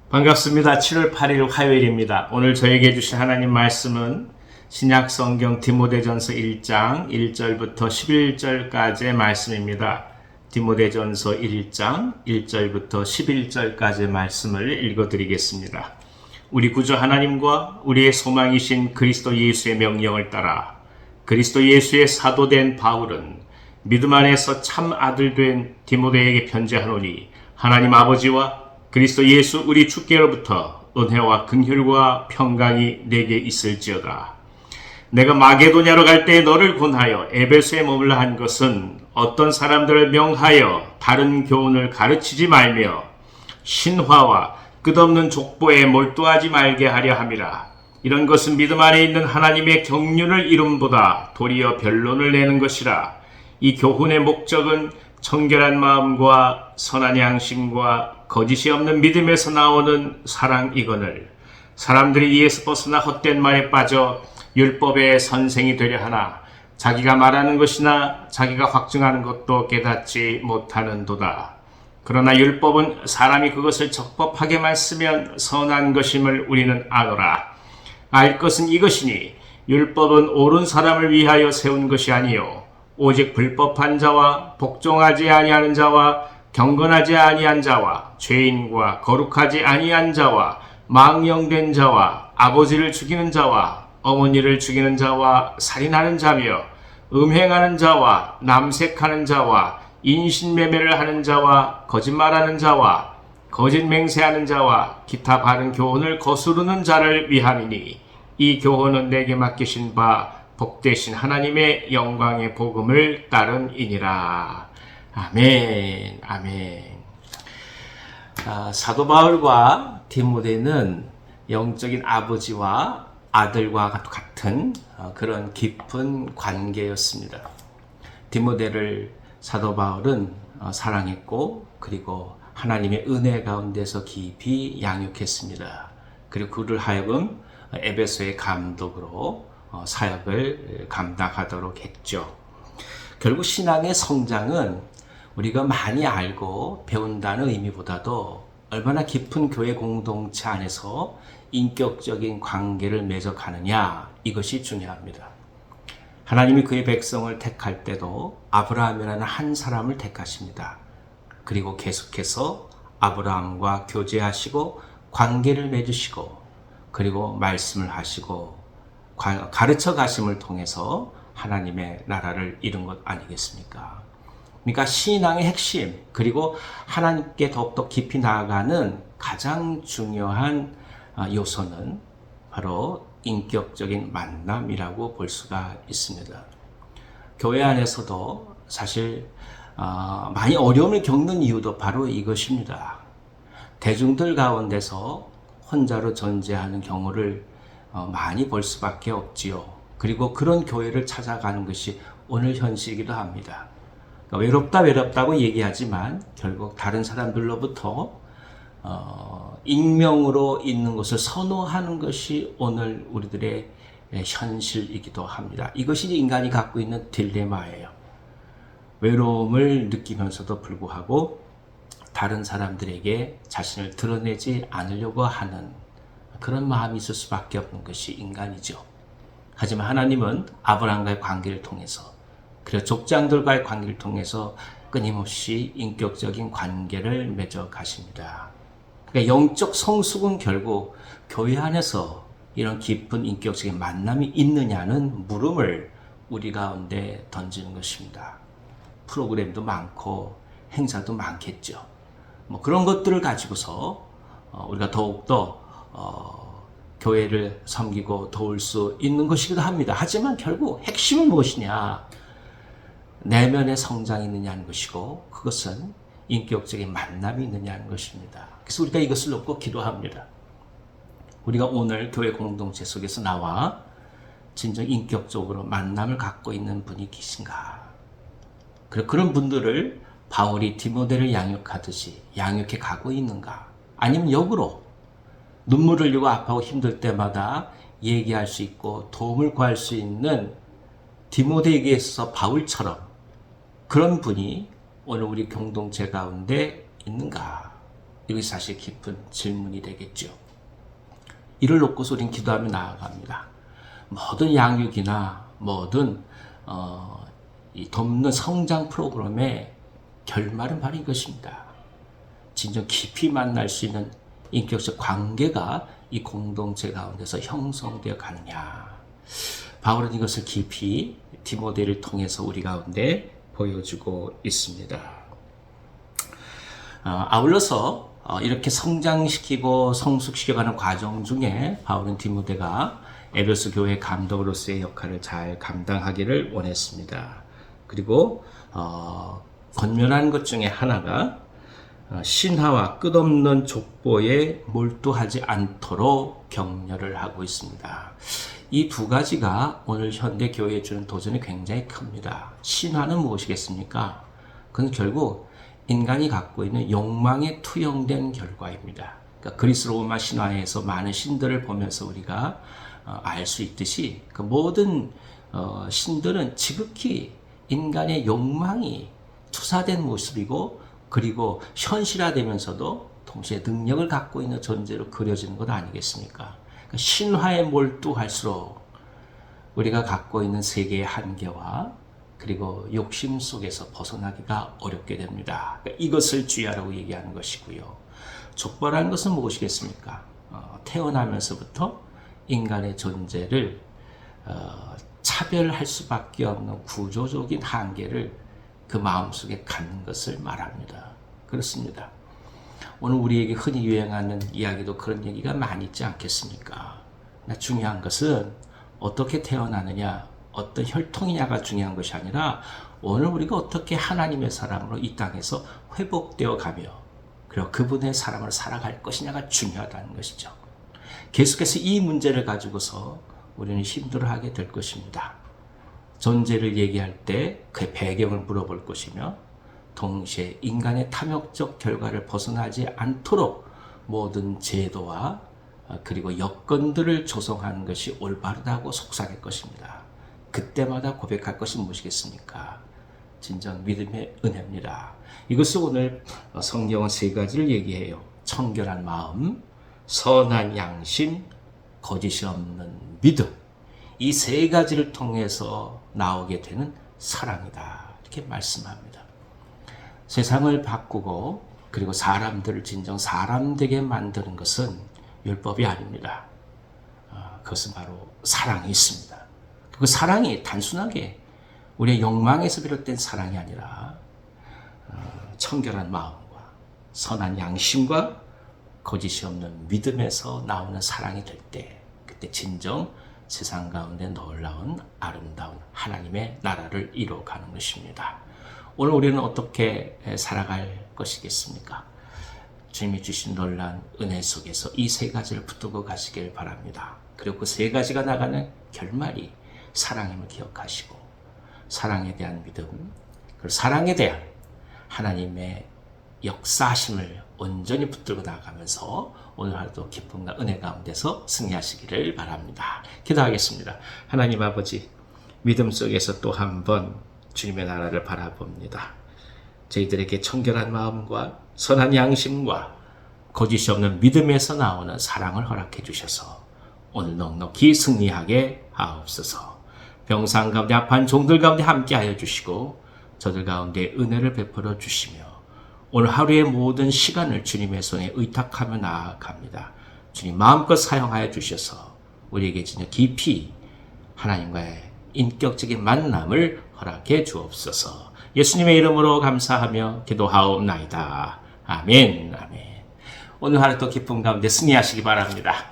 반갑습니다. 7월 8일 화요일입니다. 오늘 저에게 주신 하나님 말씀은 신약 성경 디모데전서 1장 1절부터 11절까지의 말씀입니다. 디모데전서 1장 1절부터 11절까지의 말씀을 읽어드리겠습니다. 우리 구주 하나님과 우리의 소망이신 그리스도 예수의 명령을 따라 그리스도 예수의 사도된 바울은 믿음 안에서 참 아들 된 디모데에게 편지하노니 하나님 아버지와 그리스도 예수 우리 주께로부터 은혜와 긍휼과 평강이 내게 있을지어다. 내가 마게도냐로 갈 때 너를 권하여 에베소에 머물러 한 것은 어떤 사람들을 명하여 다른 교훈을 가르치지 말며 신화와 끝없는 족보에 몰두하지 말게 하려 함이라. 이런 것은 믿음 안에 있는 하나님의 경륜을 이름보다 도리어 변론을 내는 것이라. 이 교훈의 목적은 청결한 마음과 선한 양심과 거짓이 없는 믿음에서 나오는 사랑이거늘 사람들이 이에서 벗어나 헛된 말에 빠져 율법의 선생이 되려 하나 자기가 말하는 것이나 자기가 확증하는 것도 깨닫지 못하는도다. 그러나 율법은 사람이 그것을 적법하게만 쓰면 선한 것임을 우리는 아노라. 알 것은 이것이니 율법은 옳은 사람을 위하여 세운 것이 아니요 오직 불법한 자와 복종하지 아니하는 자와 경건하지 아니한 자와 죄인과 거룩하지 아니한 자와 망령된 자와 아버지를 죽이는 자와 어머니를 죽이는 자와 살인하는 자며 음행하는 자와 남색하는 자와 인신매매를 하는 자와 거짓말하는 자와 거짓 맹세하는 자와 기타 바른 교훈을 거스르는 자를 위함이니 이 교훈은 내게 맡기신 바 복되신 하나님의 영광의 복음을 따름이니라. 아멘, 아멘. 사도 바울과 디모데는 영적인 아버지와 아들과 같은 그런 깊은 관계였습니다. 디모데를 사도 바울은 사랑했고 그리고 하나님의 은혜 가운데서 깊이 양육했습니다. 그리고 그를 하여금 에베소의 감독으로 사역을 감당하도록 했죠. 결국 신앙의 성장은 우리가 많이 알고 배운다는 의미보다도 얼마나 깊은 교회 공동체 안에서 인격적인 관계를 맺어가느냐, 이것이 중요합니다. 하나님이 그의 백성을 택할 때도 아브라함이라는 한 사람을 택하십니다. 그리고 계속해서 아브라함과 교제하시고 관계를 맺으시고 그리고 말씀을 하시고 가르쳐 가심을 통해서 하나님의 나라를 이룬 것 아니겠습니까? 그러니까 신앙의 핵심, 그리고 하나님께 더욱더 깊이 나아가는 가장 중요한 요소는 바로 인격적인 만남이라고 볼 수가 있습니다. 교회 안에서도 사실 많이 어려움을 겪는 이유도 바로 이것입니다. 대중들 가운데서 혼자로 존재하는 경우를 많이 볼 수밖에 없지요. 그리고 그런 교회를 찾아가는 것이 오늘 현실이기도 합니다. 그러니까 외롭다고 얘기하지만 결국 다른 사람들로부터 익명으로 있는 것을 선호하는 것이 오늘 우리들의 현실이기도 합니다. 이것이 인간이 갖고 있는 딜레마예요. 외로움을 느끼면서도 불구하고 다른 사람들에게 자신을 드러내지 않으려고 하는 그런 마음이 있을 수밖에 없는 것이 인간이죠. 하지만 하나님은 아브라함과의 관계를 통해서 그리고 족장들과의 관계를 통해서 끊임없이 인격적인 관계를 맺어 가십니다. 그러니까 영적 성숙은 결국 교회 안에서 이런 깊은 인격적인 만남이 있느냐는 물음을 우리 가운데 던지는 것입니다. 프로그램도 많고 행사도 많겠죠. 그런 것들을 가지고서 우리가 더욱더 교회를 섬기고 도울 수 있는 것이기도 합니다. 하지만 결국 핵심은 무엇이냐? 내면의 성장이 있느냐는 것이고 그것은 인격적인 만남이 있느냐는 것입니다. 그래서 우리가 이것을 놓고 기도합니다. 우리가 오늘 교회 공동체 속에서 나와 진정 인격적으로 만남을 갖고 있는 분이 계신가? 그리고 그런 분들을 바울이 디모데를 양육하듯이 양육해 가고 있는가? 아니면 역으로 눈물을 흘리고 아파하고 힘들 때마다 얘기할 수 있고 도움을 구할 수 있는 디모데에게 있어서 바울처럼 그런 분이 오늘 우리 공동체 가운데 있는가? 이것이 사실 깊은 질문이 되겠죠. 이를 놓고서 우리는 기도하며 나아갑니다. 모든 양육이나 모든 이 돕는 성장 프로그램의 결말은 바로 이것입니다. 진정 깊이 만날 수 있는 인격적 관계가 이 공동체 가운데서 형성되어 가느냐. 바울은 이것을 깊이 디모데를 통해서 우리 가운데 보여주고 있습니다. 아울러서 이렇게 성장시키고 성숙시켜가는 과정 중에 바울은 디모데가 에베소 교회 감독으로서의 역할을 잘 감당하기를 원했습니다. 그리고 권면한 것 중에 하나가 신하와 끝없는 족보에 몰두하지 않도록 격려를 하고 있습니다. 이 두 가지가 오늘 현대 교회에 주는 도전이 굉장히 큽니다. 신화는 무엇이겠습니까? 그건 결국 인간이 갖고 있는 욕망에 투영된 결과입니다. 그러니까 그리스 로마 신화에서 많은 신들을 보면서 우리가 알 수 있듯이 그 모든 신들은 지극히 인간의 욕망이 투사된 모습이고 그리고 현실화되면서도 동시에 능력을 갖고 있는 존재로 그려지는 것 아니겠습니까? 그러니까 신화에 몰두할수록 우리가 갖고 있는 세계의 한계와 그리고 욕심 속에서 벗어나기가 어렵게 됩니다. 그러니까 이것을 주의하라고 얘기하는 것이고요. 족보라는 것은 무엇이겠습니까? 태어나면서부터 인간의 존재를 차별할 수밖에 없는 구조적인 한계를 그 마음속에 갖는 것을 말합니다. 그렇습니다. 오늘 우리에게 흔히 유행하는 이야기도 그런 얘기가 많이 있지 않겠습니까? 중요한 것은 어떻게 태어나느냐, 어떤 혈통이냐가 중요한 것이 아니라 오늘 우리가 어떻게 하나님의 사람으로 이 땅에서 회복되어 가며 그리고 그분의 사람으로 살아갈 것이냐가 중요하다는 것이죠. 계속해서 이 문제를 가지고서 우리는 힘들어하게 될 것입니다. 존재를 얘기할 때 그 배경을 물어볼 것이며 동시에 인간의 탐욕적 결과를 벗어나지 않도록 모든 제도와 그리고 여건들을 조성하는 것이 올바르다고 속삭일 것입니다. 그때마다 고백할 것이 무엇이겠습니까? 진정 믿음의 은혜입니다. 이것을 오늘 성경은 세 가지를 얘기해요. 청결한 마음, 선한 양심, 거짓이 없는 믿음. 이 세 가지를 통해서 나오게 되는 사랑이다. 이렇게 말씀합니다. 세상을 바꾸고 그리고 사람들을 진정 사람 되게 만드는 것은 율법이 아닙니다. 그것은 바로 사랑이 있습니다. 그 사랑이 단순하게 우리의 욕망에서 비롯된 사랑이 아니라 청결한 마음과 선한 양심과 거짓이 없는 믿음에서 나오는 사랑이 될 때 그때 진정 세상 가운데 놀라운 아름다운 하나님의 나라를 이루어가는 것입니다. 오늘 우리는 어떻게 살아갈 것이겠습니까? 주님이 주신 놀라운 은혜 속에서 이 세 가지를 붙들고 가시길 바랍니다. 그리고 그 세 가지가 나가는 결말이 사랑임을 기억하시고 사랑에 대한 믿음, 그리고 사랑에 대한 하나님의 역사하심을 온전히 붙들고 나가면서 오늘 하루도 기쁨과 은혜 가운데서 승리하시기를 바랍니다. 기도하겠습니다. 하나님 아버지, 믿음 속에서 또 한 번 주님의 나라를 바라봅니다. 저희들에게 청결한 마음과 선한 양심과 거짓이 없는 믿음에서 나오는 사랑을 허락해 주셔서 오늘 넉넉히 승리하게 하옵소서. 병상 가운데 아픈 종들 가운데 함께하여 주시고 저들 가운데 은혜를 베풀어 주시며 오늘 하루의 모든 시간을 주님의 손에 의탁하며 나아갑니다. 주님 마음껏 사용하여 주셔서 우리에게 진짜 깊이 하나님과의 인격적인 만남을 허락해 주옵소서. 예수님의 이름으로 감사하며 기도하옵나이다. 아멘. 아멘. 오늘 하루 또 기쁨 가운데 승리하시기 바랍니다.